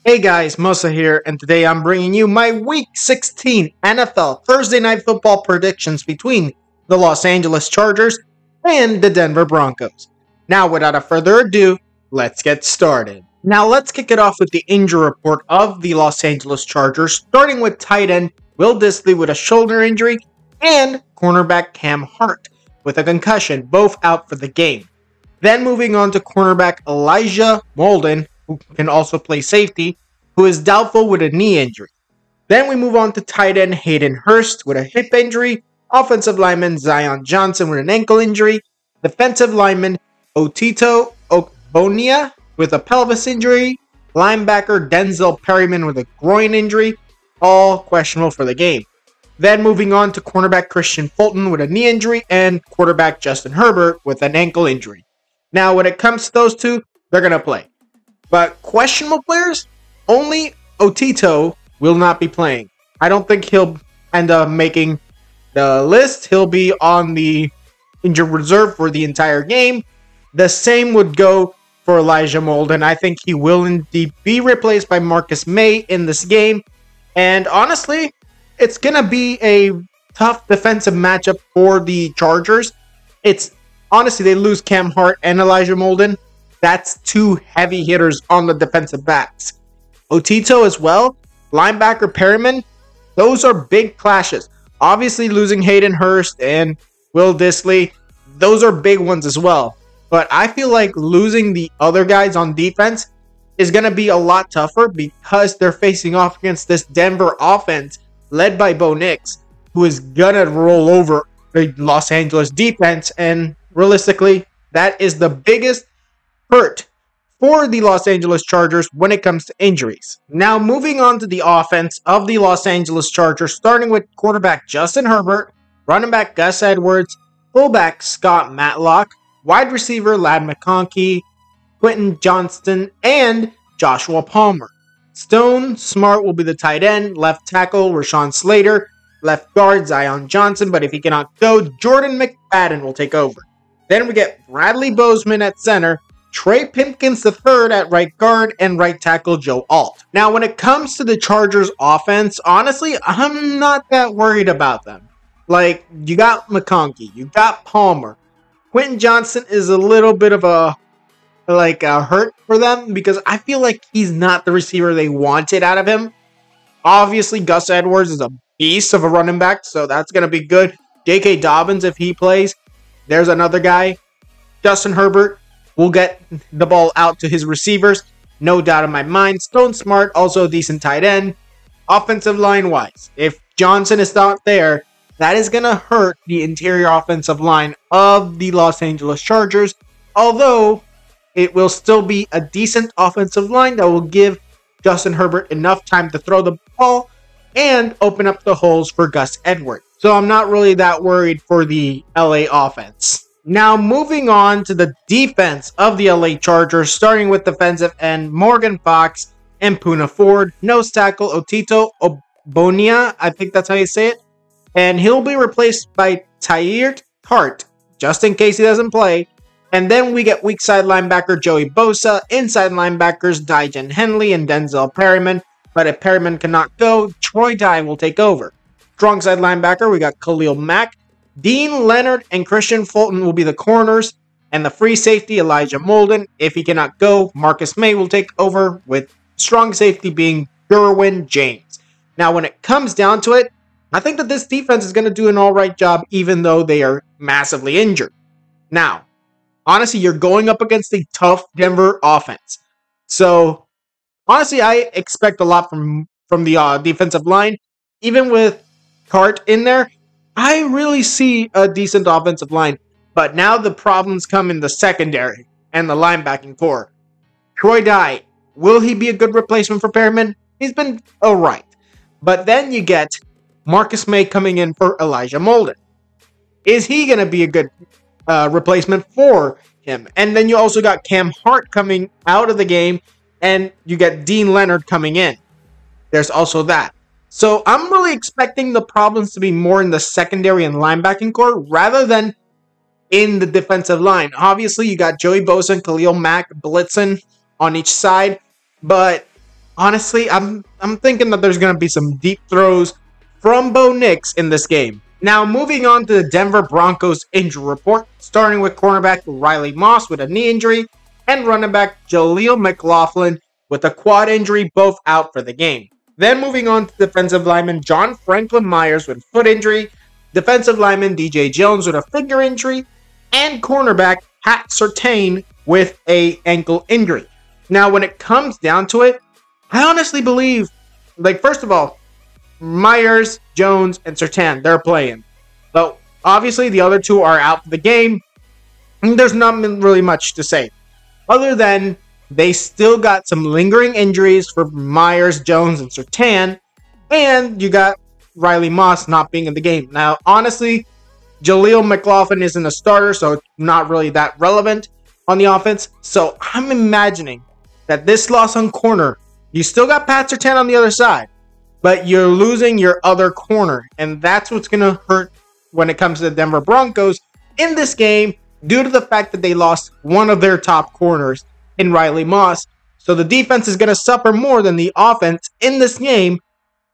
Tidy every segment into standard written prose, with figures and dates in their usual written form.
Hey guys, Mosa here, and today I'm bringing you my Week 16 NFL Thursday Night Football predictions between the Los Angeles Chargers and the Denver Broncos. Now, without further ado, let's get started. Now, let's kick it off with the injury report of the Los Angeles Chargers, starting with tight end Will Dissly with a shoulder injury and cornerback Cam Hart with a concussion, both out for the game. Then moving on to cornerback Elijah Molden, who can also play safety, who is doubtful with a knee injury. Then we move on to tight end Hayden Hurst with a hip injury, offensive lineman Zion Johnson with an ankle injury, defensive lineman Otito Ogbonia with a pelvis injury, linebacker Denzel Perryman with a groin injury, all questionable for the game. Then moving on to cornerback Christian Fulton with a knee injury and quarterback Justin Herbert with an ankle injury. Now, when it comes to those two, they're going to play. But questionable players, only Otito will not be playing. I don't think he'll end up making the list. He'll be on the injured reserve for the entire game. The same would go for Elijah Molden. I think he will indeed be replaced by Marcus May in this game. And honestly, it's going to be a tough defensive matchup for the Chargers. Honestly, they lose Cam Hart and Elijah Molden. That's two heavy hitters on the defensive backs. Otito as well, linebacker Perryman, those are big clashes. Obviously, losing Hayden Hurst and Will Dissly, those are big ones as well. But I feel like losing the other guys on defense is going to be a lot tougher because they're facing off against this Denver offense led by Bo Nix, who is going to roll over the Los Angeles defense. And realistically, that is the biggest hurt for the Los Angeles Chargers when it comes to injuries. Now, moving on to the offense of the Los Angeles Chargers, starting with quarterback Justin Herbert, running back Gus Edwards, fullback Scott Matlock, wide receiver Ladd McConkey, Quentin Johnston, and Joshua Palmer. Stone Smart will be the tight end, left tackle Rashawn Slater, left guard Zion Johnson, but if he cannot go, Jordan McFadden will take over. Then we get Bradley Bozeman at center, Trey Pipkins III at right guard, and right tackle Joe Alt. Now, when it comes to the Chargers offense, honestly, I'm not that worried about them. Like, you got McConkey, you got Palmer. Quentin Johnson is a little bit of a hurt for them because I feel like he's not the receiver they wanted out of him. Obviously, Gus Edwards is a beast of a running back, so that's going to be good. J.K. Dobbins, if he plays, there's another guy. Justin Herbert will get the ball out to his receivers, no doubt in my mind. Stone Smart, also a decent tight end. Offensive line-wise, if Johnson is not there, that is going to hurt the interior offensive line of the Los Angeles Chargers, although it will still be a decent offensive line that will give Justin Herbert enough time to throw the ball and open up the holes for Gus Edwards. So I'm not really that worried for the LA offense. Now, moving on to the defense of the LA Chargers, starting with defensive end Morgan Fox and Poona Ford, nose tackle Otito Ogbonia, I think that's how you say it, and he'll be replaced by Tyreek Hart, just in case he doesn't play. And then we get weak side linebacker Joey Bosa, inside linebackers Dyjan Henley and Denzel Perryman, but if Perryman cannot go, Troy Dye will take over. Strong side linebacker, we got Khalil Mack, Dean Leonard and Christian Fulton will be the corners, and the free safety Elijah Molden. If he cannot go, Marcus May will take over, with strong safety being Derwin James. Now, when it comes down to it, I think that this defense is going to do an alright job, even though they are massively injured. Now, honestly, you're going up against a tough Denver offense. So, honestly, I expect a lot from the defensive line. Even with Hart in there, I really see a decent offensive line, but now the problems come in the secondary and the linebacking core. Troy Dye, will he be a good replacement for Perryman? He's been alright. But then you get Marcus May coming in for Elijah Molden. Is he going to be a good replacement for him? And then you also got Cam Hart coming out of the game, and you get Dean Leonard coming in. There's also that. So I'm really expecting the problems to be more in the secondary and linebacking core rather than in the defensive line. Obviously, you got Joey Bosa and Khalil Mack blitzing on each side, but honestly, I'm thinking that there's going to be some deep throws from Bo Nix in this game. Now, moving on to the Denver Broncos injury report, starting with cornerback Riley Moss with a knee injury and running back Jaleel McLaughlin with a quad injury, both out for the game. Then moving on to defensive lineman John Franklin Myers with foot injury, defensive lineman DJ Jones with a finger injury, and cornerback Pat Surtain with a ankle injury. Now, when it comes down to it, I honestly believe, first of all, Myers, Jones, and Surtain, they're playing. But obviously, the other two are out for the game. And there's not really much to say, other than they still got some lingering injuries for Myers, Jones, and Surtain. And you got Riley Moss not being in the game. Now, honestly, Jaleel McLaughlin isn't a starter, so it's not really that relevant on the offense. So I'm imagining that this loss on corner, you still got Pat Surtain on the other side, but you're losing your other corner. And that's what's going to hurt when it comes to the Denver Broncos in this game, due to the fact that they lost one of their top corners in Riley Moss. So the defense is going to suffer more than the offense in this game,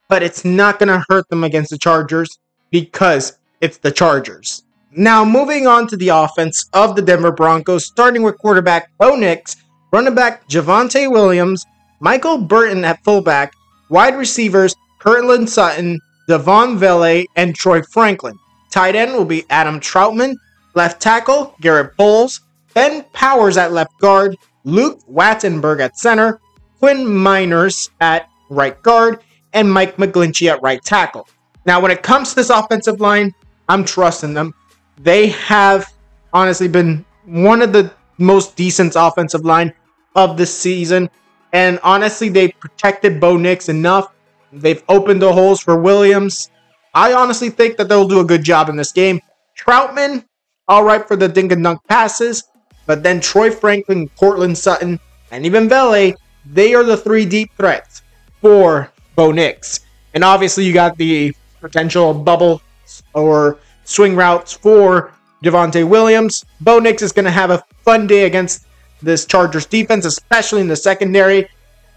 but it's not going to hurt them against the Chargers because it's the Chargers. Now, moving on to the offense of the Denver Broncos, starting with quarterback Bo Nix, running back Javonte Williams, Michael Burton at fullback, wide receivers Cortland Sutton, Devon Vele, and Troy Franklin. Tight end will be Adam Troutman, left tackle Garrett Bowles, Ben Powers at left guard, Luke Wattenberg at center, Quinn Miners at right guard, and Mike McGlinchey at right tackle. Now, when it comes to this offensive line, I'm trusting them. They have honestly been one of the most decent offensive line of this season. And honestly, they protected Bo Nix enough. They've opened the holes for Williams. I honestly think that they'll do a good job in this game. Troutman, all right for the dink and dunk passes. But then Troy Franklin, Cortland Sutton, and even Vele, they are the three deep threats for Bo Nix. And obviously, you got the potential bubble or swing routes for Javonte Williams. Bo Nix is going to have a fun day against this Chargers defense, especially in the secondary.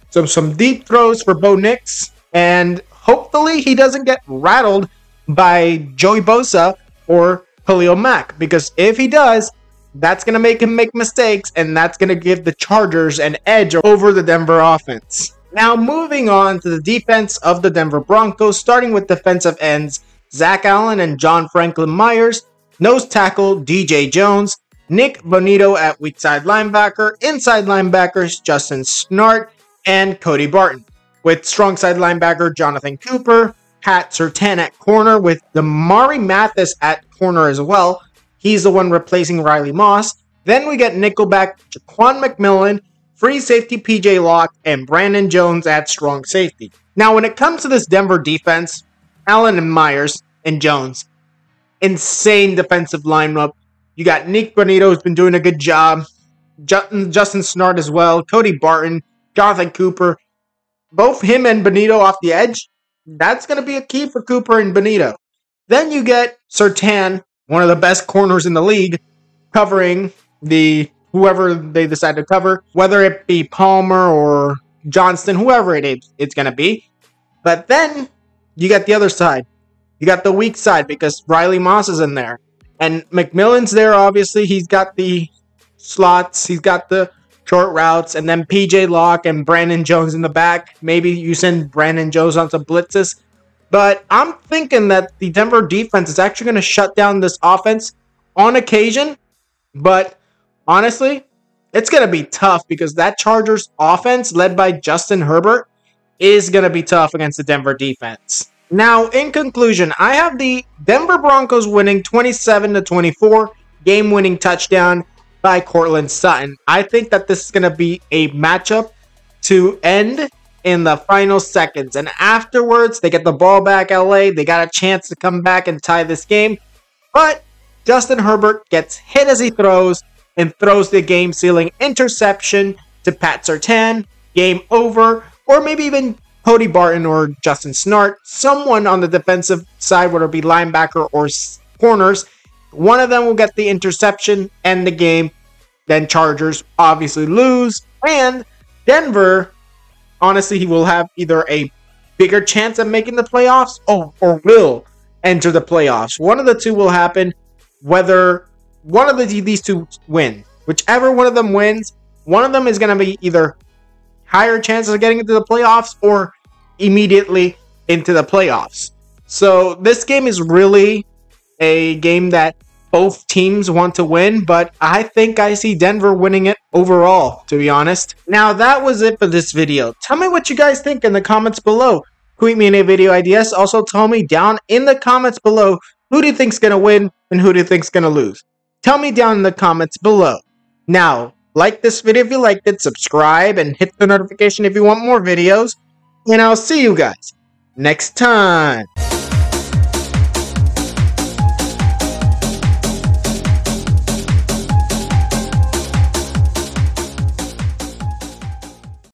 So some deep throws for Bo Nix. And hopefully he doesn't get rattled by Joey Bosa or Khalil Mack. Because if he does, that's going to make him make mistakes. And that's going to give the Chargers an edge over the Denver offense. Now moving on to the defense of the Denver Broncos, starting with defensive ends Zach Allen and John Franklin Myers, nose tackle DJ Jones, Nick Bonito at weak side linebacker, inside linebackers Justin Snart and Cody Barton, with strong side linebacker Jonathan Cooper, Pat Surtain at corner with Damari Mathis at corner as well. He's the one replacing Riley Moss. Then we get nickelback Jaquan McMillan, free safety PJ Locke, and Brandon Jones at strong safety. Now, when it comes to this Denver defense, Allen and Myers and Jones, insane defensive lineup. You got Nick Bonito, who's been doing a good job. Justin Snart as well. Cody Barton, Jonathan Cooper. Both him and Bonito off the edge. That's going to be a key for Cooper and Bonito. Then you get Surtain, one of the best corners in the league, covering whoever they decide to cover, whether it be Palmer or Johnston, whoever it's going to be. But then you got the other side. You got the weak side because Riley Moss is in there. And McMillan's there, obviously. He's got the slots. He's got the short routes. And then PJ Locke and Brandon Jones in the back. Maybe you send Brandon Jones on some blitzes. But I'm thinking that the Denver defense is actually going to shut down this offense on occasion. But honestly, it's going to be tough because that Chargers offense, led by Justin Herbert, is going to be tough against the Denver defense. Now, in conclusion, I have the Denver Broncos winning 27-24, game-winning touchdown by Cortland Sutton. I think that this is going to be a matchup to end in the final seconds. And afterwards, they get the ball back, LA. They got a chance to come back and tie this game. But Justin Herbert gets hit as he throws and throws the game-sealing interception to Pat Surtain. Game over. Or maybe even Cody Barton or Justin Snart. Someone on the defensive side, whether it be linebacker or corners, one of them will get the interception, end the game. Then Chargers obviously lose. And Denver honestly, he will have either a bigger chance of making the playoffs or will enter the playoffs. One of the two will happen, whether one of these two win. Whichever one of them wins, one of them is going to be either higher chances of getting into the playoffs or immediately into the playoffs. So this game is really a game that both teams want to win, but I think I see Denver winning it overall, to be honest. Now, that was it for this video. Tell me what you guys think in the comments below. Tweet me any video ideas. Also, tell me down in the comments below, who do you think's going to win and who do you think's going to lose? Tell me down in the comments below. Now, like this video if you liked it, subscribe, and hit the notification if you want more videos. And I'll see you guys next time.